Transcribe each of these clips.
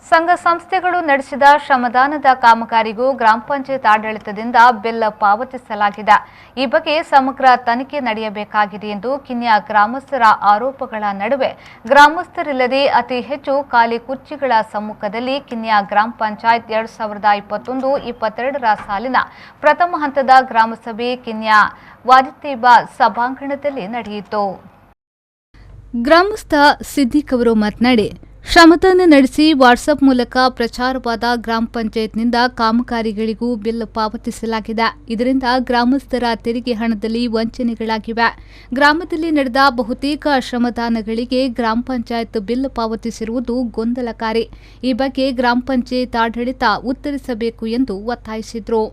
ಸಂಘ ಸಂಸ್ಥೆಗಳು ನಡೆಸಿದ ಶ್ರಮದಾನದ ಕಾಮಗಾರಿಗೂ ಗ್ರಾಮ ಪಂಚಾಯತ್ ಆಡಳಿತದಿಂದ ಬಿಲ್ ಪಾವತಿಸಲಾಗಿದೆ. ಈ ಬಗ್ಗೆ ಸಮಗ್ರ ತನಿಖೆ ನಡೆಯಬೇಕಾಗಿದೆ ಎಂದು ಕಿನ್ಯಾ ಗ್ರಾಮಸ್ಥರ ಆರೋಪಗಳ ನಡುವೆ ಗ್ರಾಮಸ್ಥರಿಲ್ಲದೆ ಅತಿ ಹೆಚ್ಚು ಖಾಲಿ ಕುರ್ಚಿಗಳ ಸಮ್ಮುಖದಲ್ಲಿ ಕಿನ್ಯಾ ಗ್ರಾಮ ಪಂಚಾಯತ್ 2021-22ರ ಸಾಲಿನ ಪ್ರಥಮ ಹಂತದ ಗ್ರಾಮಸಭೆ ಕಿನ್ಯಾ ವಾದಿತೇಬಾ ಸಭಾಂಗಣದಲ್ಲಿ ನಡೆಯಿತು. ಗ್ರಾಮಸ್ಥ ಸಿದ್ದಿಕ್ ಅವರು ಮಾತನಾಡಿ, ಶ್ರಮದಾನ ನಡೆಸಿ ವಾಟ್ಸಪ್ ಮೂಲಕ ಪ್ರಚಾರವಾದ ಗ್ರಾಮ ಪಂಚಾಯತ್ನಿಂದ ಕಾಮಗಾರಿಗಳಿಗೂ ಬಿಲ್ ಪಾವತಿಸಲಾಗಿದೆ. ಇದರಿಂದ ಗ್ರಾಮಸ್ಥರ ತೆರಿಗೆ ಹಣದಲ್ಲಿ ವಂಚನೆಗಳಾಗಿವೆ. ಗ್ರಾಮದಲ್ಲಿ ನಡೆದ ಬಹುತೇಕ ಶ್ರಮದಾನಗಳಿಗೆ ಗ್ರಾಮ ಪಂಚಾಯತ್ ಬಿಲ್ ಪಾವತಿಸಿರುವುದು ಗೊಂದಲಕಾರಿ. ಈ ಬಗ್ಗೆ ಗ್ರಾಮ ಪಂಚಾಯತ್ ಆಡಳಿತ ಉತ್ತರಿಸಬೇಕು ಎಂದು ಒತ್ತಾಯಿಸಿದರು.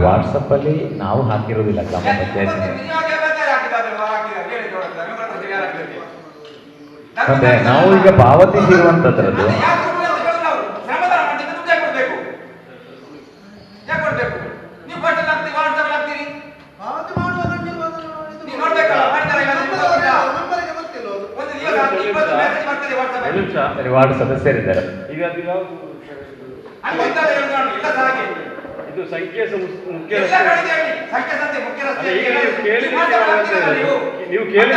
ವಾಟ್ಸಪ್ ಅಲ್ಲಿ ನಾವು ಹಾಕಿರೋದಿಲ್ಲ ಗ್ರಾಮ ಪಂಚಾಯತ್. ಮತ್ತೆ ನಾವು ಈಗ ಪಾವತಿಸಿರುವಂತದ್ರದ್ದು ವಾರ್ಡ್ ಸದಸ್ಯರಿದ್ದಾರೆ. ಈಗ ಇದು ಸಂಖ್ಯೆ ನೀವು ಕೇಳಿದ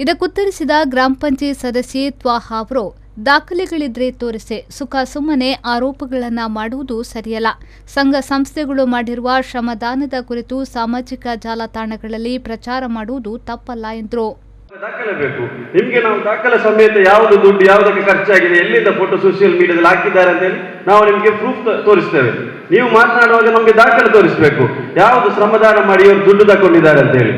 ಇದಕ್ಕುತ್ತರಿಸಿದ ಗ್ರಾಮ ಪಂಚಾಯತ್ ಸದಸ್ಯೆ ತ್ವಾಹಾ ಅವರು, ದಾಖಲೆಗಳಿದ್ರೆ ತೋರಿಸಿ, ಸುಖ ಸುಮ್ಮನೆ ಆರೋಪಗಳನ್ನು ಮಾಡುವುದು ಸರಿಯಲ್ಲ. ಸಂಘ ಸಂಸ್ಥೆಗಳು ಮಾಡಿರುವ ಶ್ರಮದಾನದ ಕುರಿತು ಸಾಮಾಜಿಕ ಜಾಲತಾಣಗಳಲ್ಲಿ ಪ್ರಚಾರ ಮಾಡುವುದು ತಪ್ಪಲ್ಲ ಎಂದರು. ದಾಖಲೆ ಬೇಕು ನಿಮ್ಗೆ. ನಾವು ದಾಖಲೆ ಸಮೇತ ಯಾವುದು ದುಡ್ಡು ಯಾವುದಕ್ಕೆ ಖರ್ಚಾಗಿದೆ, ಎಲ್ಲಿಂದ ಫೋಟೋ ಸೋಷಿಯಲ್ ಮೀಡಿಯಾದಲ್ಲಿ ಹಾಕಿದ್ದಾರೆ ಅಂತ ಹೇಳಿ ನಾವು ನಿಮಗೆ ಪ್ರೂಫ್ ತೋರಿಸ್ತೇವೆ. ನೀವು ಮಾತನಾಡುವಾಗ ನಮಗೆ ದಾಖಲೆ ತೋರಿಸಬೇಕು, ಯಾವುದು ಶ್ರಮದಾನ ಮಾಡಿ ಇವರು ದುಡ್ಡು ತಗೊಂಡಿದ್ದಾರೆ ಅಂತ ಹೇಳಿ.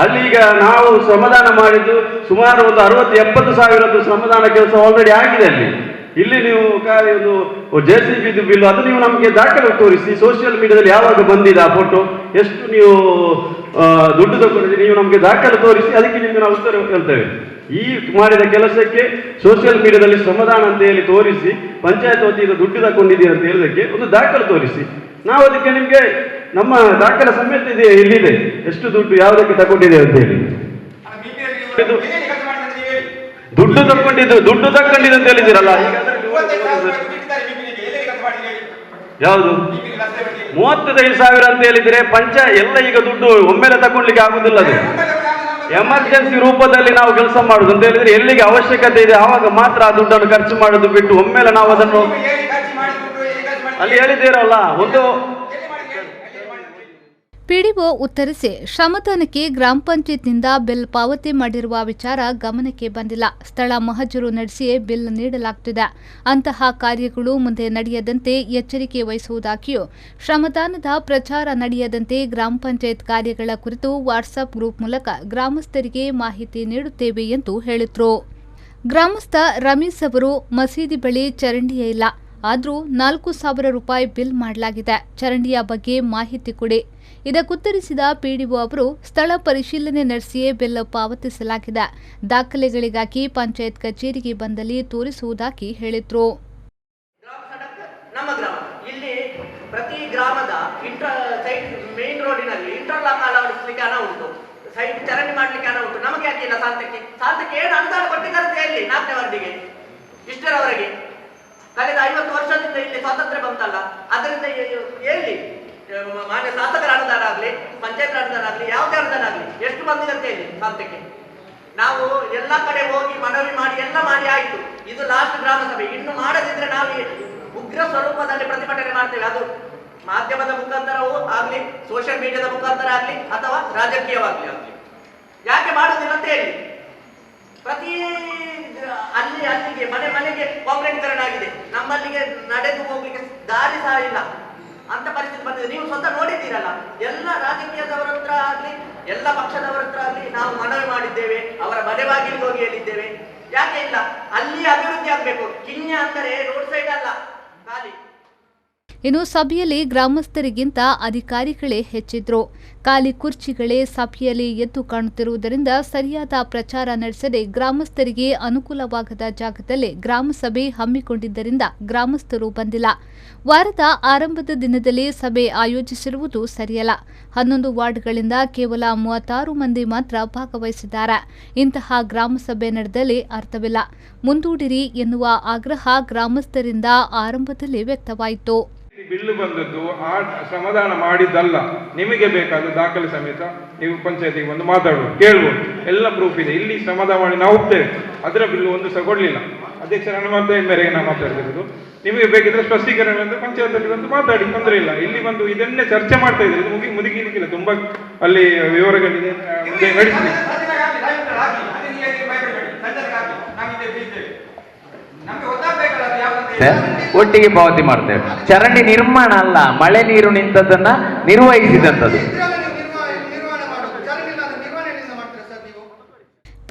ಅಲ್ಲಿ ಈಗ ನಾವು ಶ್ರಮದಾನ ಮಾಡಿದ್ದು ಸುಮಾರು ಒಂದು 60-70 ಸಾವಿರದ್ದು ಶ್ರಮದಾನ ಕೆಲಸ ಆಲ್ರೆಡಿ ಆಗಿದೆ. ಇಲ್ಲಿ ನೀವು ಒಂದು JCB ಬಿಲ್ ಅದು ನೀವು ನಮಗೆ ದಾಖಲೆ ತೋರಿಸಿ, ಸೋಷಿಯಲ್ ಮೀಡಿಯಾದಲ್ಲಿ ಯಾವಾಗ ಬಂದಿದೆ ಆ ಫೋಟೋ, ಎಷ್ಟು ನೀವು ದುಡ್ಡು ತಗೊಂಡಿದ್ದೀರಿ, ನೀವು ನಮಗೆ ದಾಖಲೆ ತೋರಿಸಿ, ಅದಕ್ಕೆ ನಿಮಗೆ ನಾವು ಉತ್ತರ ಹೇಳ್ತೇವೆ. ಈ ಮಾಡಿದ ಕೆಲಸಕ್ಕೆ ಸೋಷಿಯಲ್ ಮೀಡಿಯಾದಲ್ಲಿ ಶ್ರಮದಾನ ಅಂತ ಹೇಳಿ ತೋರಿಸಿ, ಪಂಚಾಯತ್ ವತಿಯಿಂದ ದುಡ್ಡು ತಗೊಂಡಿದ್ದೀರಿ ಅಂತ ಹೇಳೋದಕ್ಕೆ ಒಂದು ದಾಖಲೆ ತೋರಿಸಿ, ನಾವು ಅದಕ್ಕೆ ನಿಮಗೆ ನಮ್ಮ ದಾಖಲೆ ಸಮೇತ ಇದೆ, ಇಲ್ಲಿದೆ ಎಷ್ಟು ದುಡ್ಡು ಯಾವುದಕ್ಕೆ ತಗೊಂಡಿದೆ ಅಂತ ಹೇಳಿ. ದುಡ್ಡು ತಗೊಂಡಿದ್ದು ಅಂತ ಹೇಳಿದಿರಲ್ಲ. ಯಾವುದು 35,000 ಅಂತ ಹೇಳಿದ್ರೆ ಎಲ್ಲ ಈಗ ದುಡ್ಡು ಒಮ್ಮೆಲೆ ತಗೊಳ್ಳಿಕ್ಕೆ ಆಗುದಿಲ್ಲ. ಅದು ಎಮರ್ಜೆನ್ಸಿ ರೂಪದಲ್ಲಿ ನಾವು ಕೆಲಸ ಮಾಡುದು ಅಂತ ಹೇಳಿದ್ರೆ ಎಲ್ಲಿಗೆ ಅವಶ್ಯಕತೆ ಇದೆ ಆವಾಗ ಮಾತ್ರ ಆ ದುಡ್ಡನ್ನು ಖರ್ಚು ಮಾಡುದು ಬಿಟ್ಟು ಒಮ್ಮೆಲೆ ನಾವು ಅದನ್ನು ಅಲ್ಲಿ ಹೇಳಿದ್ದೀರಲ್ಲ ಒಂದು. ಪಿಡಿಒ ಉತ್ತರಿಸಿ, ಶ್ರಮದಾನಕ್ಕೆ ಗ್ರಾಮ ಪಂಚಾಯತ್ನಿಂದ ಬಿಲ್ ಪಾವತಿ ಮಾಡಿರುವ ವಿಚಾರ ಗಮನಕ್ಕೆ ಬಂದಿಲ್ಲ. ಸ್ಥಳ ಮಹಜರು ನಡೆಸಿಯೇ ಬಿಲ್ ನೀಡಲಾಗುತ್ತಿದೆ. ಅಂತಹ ಕಾರ್ಯಗಳು ಮುಂದೆ ನಡೆಯದಂತೆ ಎಚ್ಚರಿಕೆ ವಹಿಸುವುದಾಗಿಯೂ ಶ್ರಮದಾನದ ಪ್ರಚಾರ ನಡೆಯದಂತೆ ಗ್ರಾಮ ಪಂಚಾಯತ್ ಕಾರ್ಯಗಳ ಕುರಿತು ವಾಟ್ಸಪ್ ಗ್ರೂಪ್ ಮೂಲಕ ಗ್ರಾಮಸ್ಥರಿಗೆ ಮಾಹಿತಿ ನೀಡುತ್ತೇವೆ ಎಂದು ಹೇಳಿದರು. ಗ್ರಾಮಸ್ಥ ರಮೀಸ್ ಅವರು, ಮಸೀದಿ ಬಳಿ ಚರಂಡಿಯೇ ಇಲ್ಲ, ಆದರೂ 4,000 ರೂಪಾಯಿ ಬಿಲ್ ಮಾಡಲಾಗಿದೆ. ಚರಂಡಿಯ ಬಗ್ಗೆ ಮಾಹಿತಿ ಕೊಡಿ. ಇದಕ್ಕುತ್ತರಿಸಿದ ಪಿಡಿಒ ಅವರು, ಸ್ಥಳ ಪರಿಶೀಲನೆ ನಡೆಸಿಯೇ ಬಿಲ್ ಪಾವತಿಸಲಾಗಿದೆ. ದಾಖಲೆಗಳಿಗಾಗಿ ಪಂಚಾಯತ್ ಕಚೇರಿಗೆ ಬಂದಲ್ಲಿ ತೋರಿಸುವುದಾಗಿ ಹೇಳಿದ್ರು. ನಮ್ಮ ಗ್ರಾಮ ಇಲ್ಲಿ ಪ್ರತಿ ಗ್ರಾಮದ ಸೈಡ್ ಮೇನ್ ರೋಡಿನಲ್ಲಿ ಇಂಟರ್ಲಾಕ್ ಅಳವಡಿಸಲಿಕ್ಕೆ ಹಣ ಉಂಟು, ಸೈಡ್ ಚರಂಡಿ ಮಾಡಲಿಕ್ಕೆ ಹಣ ಉಂಟು. ನಮಗೆ ಯಾಕಿಲ್ಲ? ಸಾಂತಕ್ಕೆ ಏನು ಅನುದಾನ ಕೊಟ್ಟಿದ್ದಾರೆ ಇಲ್ಲಿ 4ನೇ ವಾರ್ಡಿಗೆ ಇಷ್ಟರವರೆಗೆ? ಕಳೆದ 50 ವರ್ಷದಿಂದ ಇಲ್ಲಿ ಸ್ವಾತಂತ್ರ್ಯ ಬಂತಲ್ಲ, ಅದರಿಂದ ಎಲ್ಲಿ ಮಾನ್ಯ ಶಾಸಕರ ಅನುದಾನ ಆಗಲಿ, ಪಂಚಾಯತ್ ಅನುದಾನ ಆಗಲಿ, ಯಾವುದೇ ಅನುದಾನ ಆಗಲಿ ಎಷ್ಟು ಬಂದಿದೆ ಅಂತ ಹೇಳಿ ಶಾಂತಕ್ಕೆ? ನಾವು ಎಲ್ಲ ಕಡೆ ಹೋಗಿ ಮನವಿ ಮಾಡಿ ಎಲ್ಲ ಮಾಡಿ ಆಯ್ತು. ಇದು ಲಾಸ್ಟ್ ಗ್ರಾಮ ಸಭೆ. ಇನ್ನು ಮಾಡದಿದ್ರೆ ನಾವು ಉಗ್ರ ಸ್ವರೂಪದಲ್ಲಿ ಪ್ರತಿಭಟನೆ ಮಾಡ್ತೇವೆ. ಅದು ಮಾಧ್ಯಮದ ಮುಖಾಂತರವೂ ಆಗ್ಲಿ, ಸೋಷಿಯಲ್ ಮೀಡಿಯಾದ ಮುಖಾಂತರ ಆಗ್ಲಿ, ಅಥವಾ ರಾಜಕೀಯವಾಗ್ಲಿ ಆಗ್ಲಿ. ಯಾಕೆ ಮಾಡುದಿಲ್ಲ ಅಂತ ಹೇಳಿ. ಪ್ರತಿ ಅಲ್ಲಿಗೆ ಮನೆಗೆ ಕಾಂಕ್ರೀಟೀಕರಣ ಆಗಿದೆ. ನಮ್ಮಲ್ಲಿಗೆ ನಡೆದು ಹೋಗ್ಲಿಕ್ಕೆ ದಾರಿ ಸಹ ಇಲ್ಲ ಅಂತ ಪರಿಸ್ಥಿತಿ ಬಂದಿದೆ. ನೀವು ಸ್ವತಃ ನೋಡಿದ್ದೀರಲ್ಲ. ಎಲ್ಲ ರಾಜಕೀಯದವರ ಹತ್ರ ಆಗ್ಲಿ, ಎಲ್ಲ ಪಕ್ಷದವರ ಹತ್ರ ಆಗ್ಲಿ ನಾವು ಮನವಿ ಮಾಡಿದ್ದೇವೆ, ಅವರ ಮನೆ ಬಾಗಿಲಿಗೆ ಹೋಗಿ ಹೇಳಿದ್ದೇವೆ. ಯಾಕೆ ಇಲ್ಲ? ಅಲ್ಲಿ ಅಭಿವೃದ್ಧಿ ಆಗ್ಬೇಕು. ಕಿನ್ಯಾ ಅಂದರೆ ರೋಡ್ ಸೈಡ್ ಅಲ್ಲ, ಖಾಲಿ. ಇನ್ನು ಸಭೆಯಲ್ಲಿ ಗ್ರಾಮಸ್ಥರಿಗಿಂತ ಅಧಿಕಾರಿಗಳೇ ಹೆಚ್ಚಿದ್ರು. ಖಾಲಿ ಕುರ್ಚಿಗಳೇ ಸಭೆಯಲ್ಲಿ ಎದ್ದು ಕಾಣುತ್ತಿರುವುದರಿಂದ ಸರಿಯಾದ ಪ್ರಚಾರ ನಡೆಸದೆ ಗ್ರಾಮಸ್ಥರಿಗೆ ಅನುಕೂಲವಾಗದ ಜಾಗದಲ್ಲೇ ಗ್ರಾಮಸಭೆ ಹಮ್ಮಿಕೊಂಡಿದ್ದರಿಂದ ಗ್ರಾಮಸ್ಥರು ಬಂದಿಲ್ಲ. ವಾರದ ಆರಂಭದ ದಿನದಲ್ಲಿ ಸಭೆ ಆಯೋಜಿಸಿರುವುದು ಸರಿಯಲ್ಲ. 11 ವಾರ್ಡ್ಗಳಿಂದ ಕೇವಲ 36 ಮಂದಿ ಮಾತ್ರ ಭಾಗವಹಿಸಿದ್ದಾರೆ. ಇಂತಹ ಗ್ರಾಮಸಭೆ ನಡೆದಲ್ಲಿ ಅರ್ಥವಿಲ್ಲ. ಮುಂದೂಡಿರಿ ಎನ್ನುವ ಆಗ್ರಹ ಗ್ರಾಮಸ್ಥರಿಂದ ಆರಂಭದಲ್ಲಿ ವ್ಯಕ್ತವಾಯಿತು. ಬಿಲ್ಲು ಬಂದದ್ದು ಆ ಸಮಾಧಾನ ಮಾಡಿದ್ದಲ್ಲ. ನಿಮಗೆ ಬೇಕಾದ ದಾಖಲೆ ಸಮೇತ ನೀವು ಪಂಚಾಯತಿಗೆ ಬಂದು ಮಾತಾಡುವುದು ಕೇಳ್ಬೋದು. ಎಲ್ಲ ಪ್ರೂಫ್ ಇದೆ. ಇಲ್ಲಿ ಸಮಾಧಾನ ಮಾಡಿ ನಾವು ಹೋಗ್ತೇವೆ. ಅದರ ಬಿಲ್ಲು ಒಂದು ಸಹ ಕೊಡಲಿಲ್ಲ. ಅಧ್ಯಕ್ಷರನ್ನು ಮಾತಾಡಿದ ಮೇರೆಗೆ ನಾವು ಮಾತಾಡ್ತಿರೋದು. ನಿಮಗೆ ಬೇಕಿದ್ರೆ ಸ್ಪಷ್ಟೀಕರಣ ಬಂದು ಪಂಚಾಯತಲ್ಲಿ ಬಂದು ಮಾತಾಡಿ, ತೊಂದರೆ ಇಲ್ಲ. ಇಲ್ಲಿ ಬಂದು ಇದನ್ನೇ ಚರ್ಚೆ ಮಾಡ್ತಾ ಇದ್ದಾರೆ. ಇದು ಮುಗಿಲಿಕ್ಕಿಲ್ಲ. ತುಂಬಾ ಅಲ್ಲಿ ವಿವರಗಳಿದೆ, ನಡೆಸಲಿ. ಒಟ್ಟಿಗೆ ಪಾವತಿ ಮಾಡ್ತೇವೆ. ಚರಂಡಿ ನಿರ್ಮಾಣ ಅಲ್ಲ, ಮಳೆ ನೀರು ನಿಂತದನ್ನ ನಿರ್ವಹಿಸಿದಂಥದ್ದು.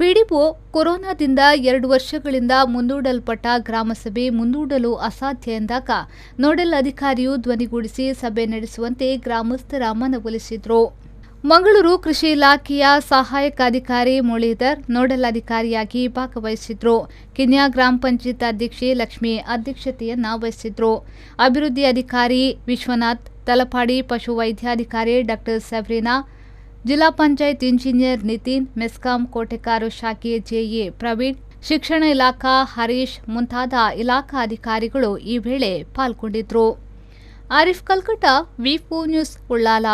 ಪಿಡಿಒ ಕೊರೋನಾದಿಂದ 2 ವರ್ಷಗಳಿಂದ ಮುಂದೂಡಲ್ಪಟ್ಟ ಗ್ರಾಮಸಭೆ ಮುಂದೂಡಲು ಅಸಾಧ್ಯ ಎಂದಾಗ ನೋಡಲ್ ಅಧಿಕಾರಿಯು ಧ್ವನಿಗೂಡಿಸಿ ಸಭೆ ನಡೆಸುವಂತೆ ಗ್ರಾಮಸ್ಥರ ಮನವೊಲಿಸಿದ್ರು. ಮಂಗಳೂರು ಕೃಷಿ ಇಲಾಖೆಯ ಸಹಾಯಕ ಅಧಿಕಾರಿ ಮುರಳೀಧರ್ ನೋಡಲ್ ಅಧಿಕಾರಿಯಾಗಿ ಭಾಗವಹಿಸಿದ್ರು. ಕಿನ್ಯಾ ಗ್ರಾಮ ಪಂಚಾಯತ್ ಅಧ್ಯಕ್ಷೆ ಲಕ್ಷ್ಮಿ ಅಧ್ಯಕ್ಷತೆಯನ್ನ ವಹಿಸಿದ್ರು. ಅಭಿವೃದ್ಧಿ ಅಧಿಕಾರಿ ವಿಶ್ವನಾಥ್, ತಲಪಾಡಿ ಪಶುವೈದ್ಯಾಧಿಕಾರಿ ಡಾಕ್ಟರ್ ಸೆವ್ರಿನಾ, ಜಿಲ್ಲಾ ಪಂಚಾಯತ್ ಇಂಜಿನಿಯರ್ ನಿತಿನ್, ಮೆಸ್ಕಾಂ ಕೋಟೆಕಾರು ಶಾಖೆ ಜೆಎ ಪ್ರವೀಣ್, ಶಿಕ್ಷಣ ಇಲಾಖಾ ಹರೀಶ್ ಮುಂತಾದ ಇಲಾಖಾ ಅಧಿಕಾರಿಗಳು ಈ ವೇಳೆ ಪಾಲ್ಗೊಂಡಿದ್ರು. ಆರಿಫ್ ಕಲ್ಕಟ, ವಿ4 ನ್ಯೂಸ್, ಉಳ್ಳಾಲ.